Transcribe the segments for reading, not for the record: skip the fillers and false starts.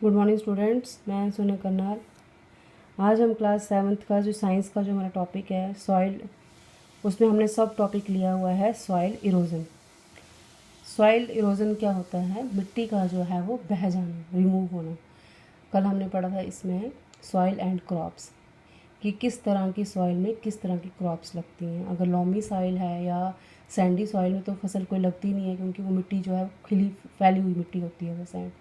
Good morning students, मैं सोनिया करनाल। आज हम क्लास 7th का जो साइंस का जो हमारा टॉपिक है सॉइल, उसमें हमने सब टॉपिक लिया हुआ है सॉइल इरोजन। सॉइल इरोजन क्या होता है? मिट्टी का जो है वो बह जाना, रिमूव होना। कल हमने पढ़ा था इसमें सॉइल एंड क्रॉप्स कि किस तरह की सॉइल में किस तरह की क्रॉप्स लगती हैं। अगर लॉमी सॉइल है या सैंडी सॉइल में तो फसल कोई लगती नहीं है, क्योंकि वो मिट्टी जो है खिली फैली हुई मिट्टी होती है वो सैंड।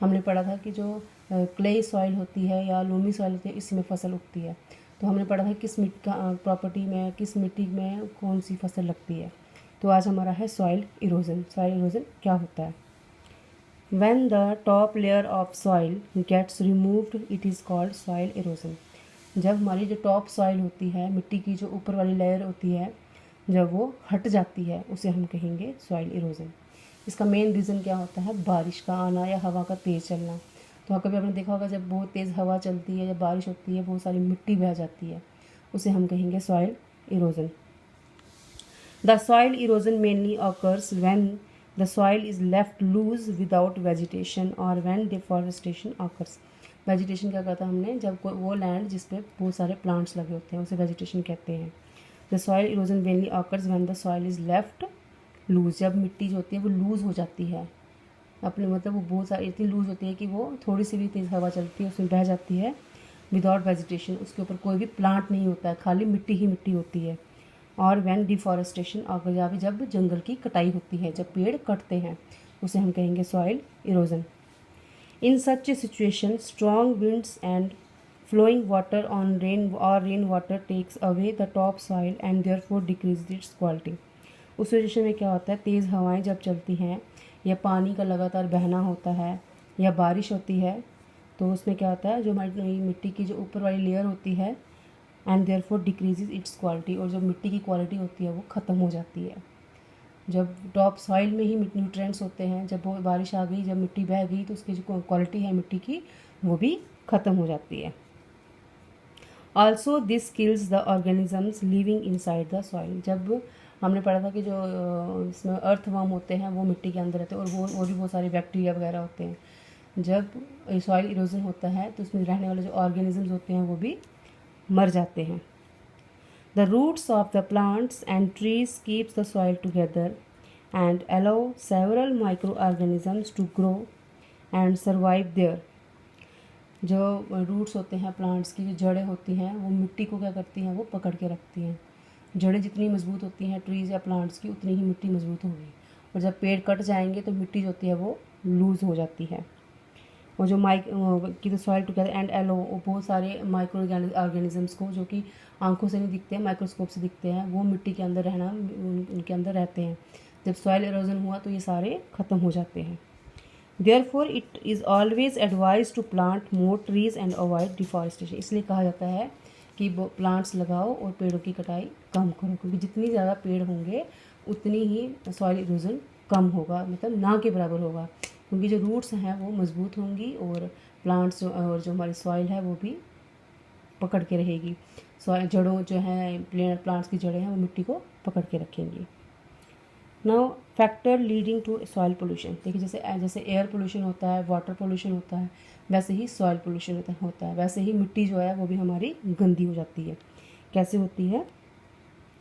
हमने पढ़ा था कि जो क्ले सॉइल होती है या लोमी सॉइल होती है, इसी में फसल उगती है। तो हमने पढ़ा था किस मिट्टी का प्रॉपर्टी में, किस मिट्टी में कौन सी फसल लगती है। तो आज हमारा है सॉइल इरोजन। सॉइल इरोजन क्या होता है? When the top layer of soil gets removed it is called soil erosion. जब हमारी जो टॉप सॉइल होती है, मिट्टी की जो ऊपर वाली लेयर होती है, जब वो हट जाती है उसे हम कहेंगे सॉइल इरोजन। इसका मेन रीज़न क्या होता है? बारिश का आना या हवा का तेज़ चलना। तो कभी आपने देखा होगा जब बहुत तेज़ हवा चलती है या बारिश होती है, बहुत सारी मिट्टी बह जाती है, उसे हम कहेंगे soil erosion. The soil erosion mainly occurs when the soil is left loose without vegetation और व्हेन डिफॉरेस्टेशन ऑकर्स। वेजिटेशन क्या कहता है हमने? जब कोई वो लैंड जिस पे बहुत सारे प्लांट्स लगे होते हैं उसे वेजिटेशन कहते हैं। The soil erosion mainly occurs when the soil is left loose. जब मिट्टी जो होती है वो लूज़ हो जाती है अपने, मतलब वो बहुत सारी इतनी लूज़ होती है कि वो थोड़ी सी भी तेज़ हवा चलती है उसमें बह जाती है विदाउट वेजिटेशन। उसके ऊपर कोई भी प्लांट नहीं होता है, खाली मिट्टी ही मिट्टी होती है। और व्हेन डिफॉरेस्टेशन और जब जंगल की कटाई होती है, जब पेड़ कटते हैं, उसे हम कहेंगे soil erosion. In such a situation strong winds and flowing water on rain water takes away the top soil and therefore decreases its quality. उस सिचुएशन में क्या होता है? तेज़ हवाएं जब चलती हैं या पानी का लगातार बहना होता है या बारिश होती है, तो उसमें क्या होता है? जो हमारी मिट्टी की जो ऊपर वाली लेयर होती है, and therefore decreases it's quality, और जो मिट्टी की क्वालिटी होती है वो ख़त्म हो जाती है। जब टॉप सॉइल में ही न्यूट्रिएंट्स होते हैं, जब वो बारिश आ गई, जब मिट्टी बह गई, तो उसकी जो क्वालिटी है मिट्टी की वो भी ख़त्म हो जाती है। Also this kills the organisms living inside the soil. जब हमने पढ़ा था कि जो इसमें अर्थवर्म होते हैं वो मिट्टी के अंदर रहते हैं, और भी बहुत सारे बैक्टीरिया वगैरह होते हैं। जब सॉइल इरोजन होता है तो उसमें रहने वाले जो ऑर्गेनिजम्स होते हैं वो भी मर जाते हैं। The roots of the plants and trees keeps the soil together and allow several micro organisms to grow and survive there. जो रूट्स होते हैं प्लांट्स की, जो जड़ें होती हैं, वो मिट्टी को क्या करती हैं? वो पकड़ के रखती हैं। जड़ें जितनी मजबूत होती हैं ट्रीज़ या प्लांट्स की, उतनी ही मिट्टी मजबूत होगी। और जब पेड़ कट जाएंगे तो मिट्टी जो होती है वो लूज़ हो जाती है। और जो की the soil together and allow, बहुत सारे माइक्रो ऑर्गेनिजम्स को, जो कि आंखों से नहीं दिखते हैं, माइक्रोस्कोप से दिखते हैं, वो मिट्टी के अंदर रहना, उनके अंदर रहते हैं। जब सॉइल इरोजन हुआ तो ये सारे ख़त्म हो जाते हैं। Therefore it is always advise to plant more trees and avoid deforestation. इसलिए कहा जाता है कि प्लांट्स लगाओ और पेड़ों की कटाई कम करो, क्योंकि जितनी ज़्यादा पेड़ होंगे उतनी ही सॉइल इरोजन कम होगा, मतलब ना के बराबर होगा, क्योंकि जो रूट्स हैं वो मजबूत होंगी और प्लांट्स और जो हमारी सॉइल है वो भी पकड़ के रहेगी। सॉइल जड़ों जो है प्लांट्स की जड़ें हैं वो मिट्टी को पकड़ के रखेंगी। Now factor leading to soil pollution. देखिए जैसे एयर पोल्यूशन होता है, वाटर पोल्यूशन होता है, वैसे ही सॉइल पोल्यूशन होता है। वैसे ही मिट्टी जो है वो भी हमारी गंदी हो जाती है। कैसे होती है?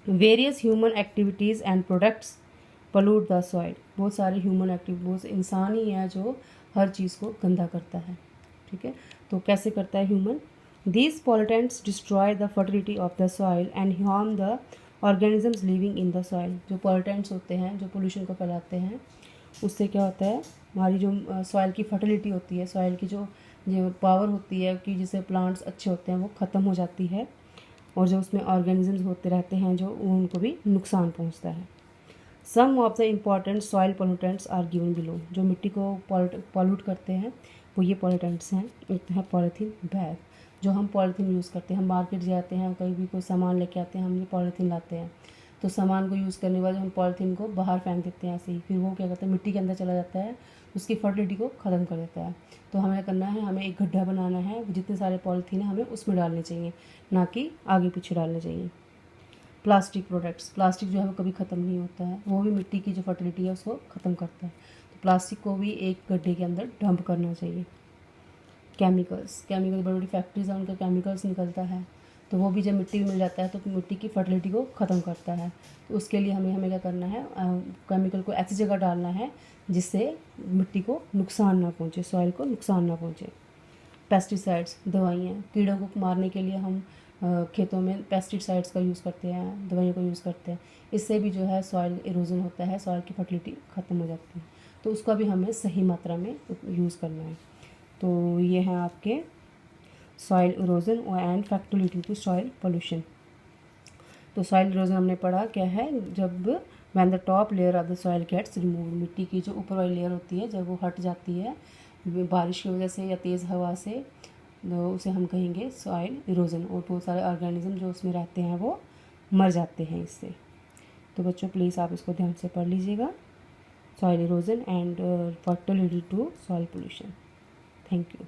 Various human activities and products pollute the soil. बहुत सारे ह्यूमन एक्टिविटी, बहुत इंसान ही है जो हर चीज़ को गंदा करता है। ठीक है, तो कैसे करता है human? These pollutants destroy the fertility of the soil and harm the organisms living in the soil. जो पॉल्यूटेंट्स होते हैं, जो पोल्यूशन को फैलाते हैं, उससे क्या होता है? हमारी जो सॉइल की फर्टिलिटी होती है, सॉइल की जो पावर होती है कि जिससे प्लांट्स अच्छे होते हैं, वो ख़त्म हो जाती है। और जो उसमें ऑर्गेनिजम्स होते रहते हैं जो, उनको भी नुकसान पहुंचता है। Some of the important soil pollutants are given below. जो मिट्टी को पॉल्यूट करते हैं वो ये पोल्यूटेंट्स हैं। एक तो है पॉलीथीन बैग, जो हम पॉलीथीन यूज़ करते हैं। हम मार्केट जाते हैं, कहीं भी कोई सामान लेके आते हैं, हम ये पॉलीथीन लाते हैं, तो सामान को यूज़ करने के बाद हम पॉलीथीन को बाहर फेंक देते हैं ऐसे ही। फिर वो क्या करता है? मिट्टी के अंदर चला जाता है, उसकी फर्टिलिटी को ख़त्म कर देता है। तो हमें करना है, हमें एक गड्ढा बनाना है, जितने सारे पॉलीथीन है हमें उसमें डालने चाहिए, ना कि आगे पीछे डालने चाहिए। प्लास्टिक प्रोडक्ट्स, प्लास्टिक जो है वो कभी ख़त्म नहीं होता है, वो भी मिट्टी की जो फर्टिलिटी है उसको ख़त्म करता है। तो प्लास्टिक को भी एक गड्ढे के अंदर डंप करना चाहिए। केमिकल्स बड़ी बड़ी फैक्ट्रीज हैं, उनका केमिकल्स निकलता है, तो वो भी जब मिट्टी में मिल जाता है तो मिट्टी की फर्टिलिटी को ख़त्म करता है। तो उसके लिए हमें क्या करना है, केमिकल को ऐसी जगह डालना है जिससे मिट्टी को नुकसान ना पहुँचे, सॉइल को नुकसान ना पहुँचे। पेस्टिसाइड्स, दवाइयाँ, कीड़ों को मारने के लिए हम खेतों में पेस्टिसाइड्स का यूज़ करते हैं, दवाइयों का यूज़ करते हैं। इससे भी जो है सॉइल इरोजन होता है, सॉइल की फर्टिलिटी ख़त्म हो जाती है। तो उसका भी हमें सही मात्रा में यूज़ करना है। तो ये हैं आपके soil erosion and factor leading to soil pollution. तो सॉइल इरोजन हमने पढ़ा क्या है, जब when the top layer of the soil gets removed, मिट्टी की जो ऊपर वाली लेयर होती है जब वो हट जाती है बारिश की वजह से या तेज़ हवा से, तो उसे हम कहेंगे सॉइल इरोजन, और बहुत सारे ऑर्गेनिज्म जो उसमें रहते हैं वो मर जाते हैं इससे। तो बच्चों प्लीज़ आप इसको ध्यान से पढ़ लीजिएगा, soil erosion and factor leading to soil pollution. Thank you.